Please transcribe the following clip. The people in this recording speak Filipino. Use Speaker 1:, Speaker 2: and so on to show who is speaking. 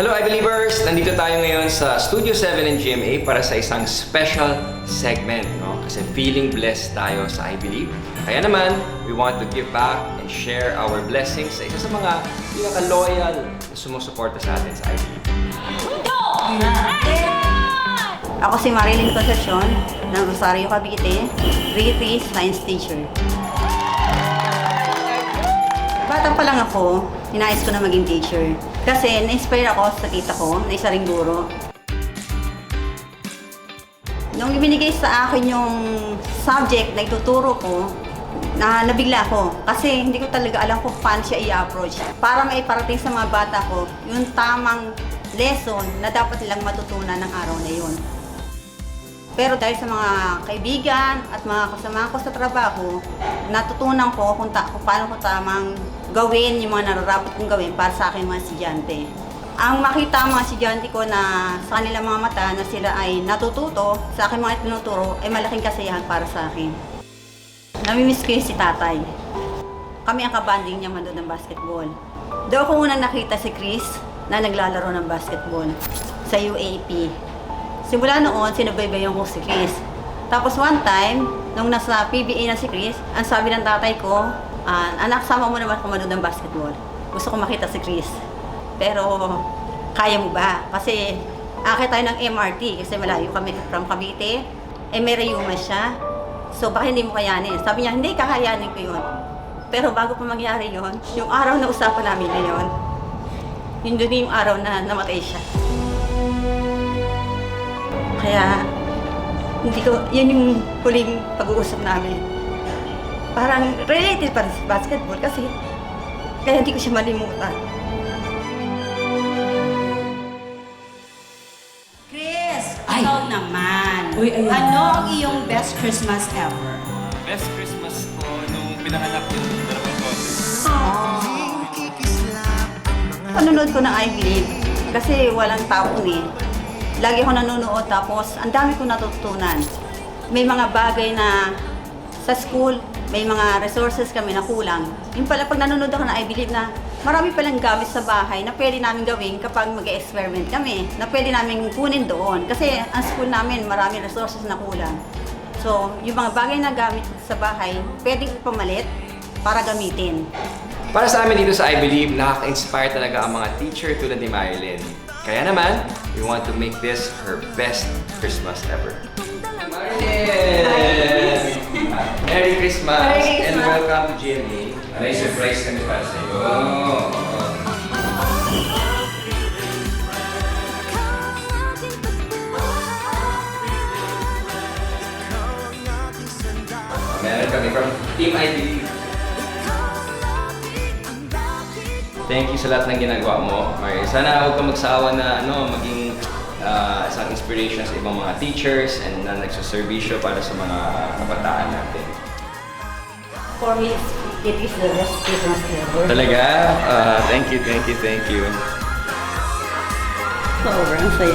Speaker 1: Hello I-Believers! Nandito tayo ngayon sa Studio 7 and GMA para sa isang special segment, no? Kasi feeling blessed tayo sa I-Believe. Kaya naman, we want to give back and share our blessings sa isa sa mga pinaka-loyal na sumusuporta sa atin sa I-Believe.
Speaker 2: Ako si Marilyn Concepcion ng Rosario, Cavite, grade 3 science teacher. Bata pa lang ako, ninais ko na maging teacher. Kasi na-inspire ako sa tita ko na isa ring guro. Nung ibinigay sa akin yung subject na ituturo ko, nabigla ako. Kasi hindi ko talaga alam kung paano siya i-approach. Para maiparating sa mga bata ko, yung tamang lesson na dapat nilang matutunan ng araw na yun. Pero dahil sa mga kaibigan at mga kasama ko sa trabaho, natutunan ko kung paano ko tamang gawin yung mga nararapat kong gawin para sa akin mga estudyante. Ang makita ang mga estudyante ko na sa kanilang mga mata na sila ay natututo sa akin mga tinuturo ay malaking kasiyahan para sa akin. Namimiss ko yung si tatay. Kami ang kabanding niya manood ng basketball. Doon ko unang nakita si Chris na naglalaro ng basketball sa UAP. Simula noon, sinubaybayan ko si Chris. Tapos one time, nung nasa PBA na si Chris, ang sabi ng tatay ko, anak, sama mo naman kung manood ng basketball. Gusto ko makita si Chris. Pero, kaya mo ba? Kasi, akit tayo ng MRT kasi malayo kami from Cavite. May rayuma siya. So, baka hindi mo kayanin. Sabi niya, hindi, kakayanin ko yun. Pero bago pa mangyari yun, yung araw na usapan namin na yun, yun doon yung araw na namatay siya. Kaya, yun yung huling pag-uusap namin. Parang related pa rin sa basketball kasi kaya hindi ko siya malimutan.
Speaker 3: Chris,
Speaker 4: Ay.
Speaker 3: ikaw naman.
Speaker 4: Uy, ayun.
Speaker 3: Ano ang iyong best Christmas ever?
Speaker 5: Best Christmas ko nung pinanganak yung dalawang boses.
Speaker 2: Panonood ko ng I Believe kasi walang tapon eh. Lagi ako nanonood tapos ang dami ko natutunan. May mga bagay na sa school, may mga resources kami na kulang. Yung pala pag nanonood ako na I Believe na marami palang gamit sa bahay na pwede namin gawin kapag mag-experiment kami, na pwede namin kunin doon. Kasi ang school namin marami resources na kulang. So, yung mga bagay na gamit sa bahay, pwedeng ipamalit para gamitin.
Speaker 1: Para sa amin dito sa I Believe, nakaka-inspire talaga ang mga teacher tulad ni Marilyn. Kaya naman, we want to make this her best Christmas ever. Marilyn! Merry Christmas!
Speaker 2: Merry Christmas!
Speaker 1: And welcome to GMA. May surprise kami para sa iyo. Meron kami from Team I Believe. Thank you sa lahat ng ginagawa mo, Mari. Sana huwag kang magsawa na maging isang inspiration sa ibang mga teachers and na nagsuservisyo para sa mga kabataan natin.
Speaker 2: For me, it is the best Christmas ever.
Speaker 1: Talaga? Thank you, thank you, thank you.
Speaker 2: Sobrang saya.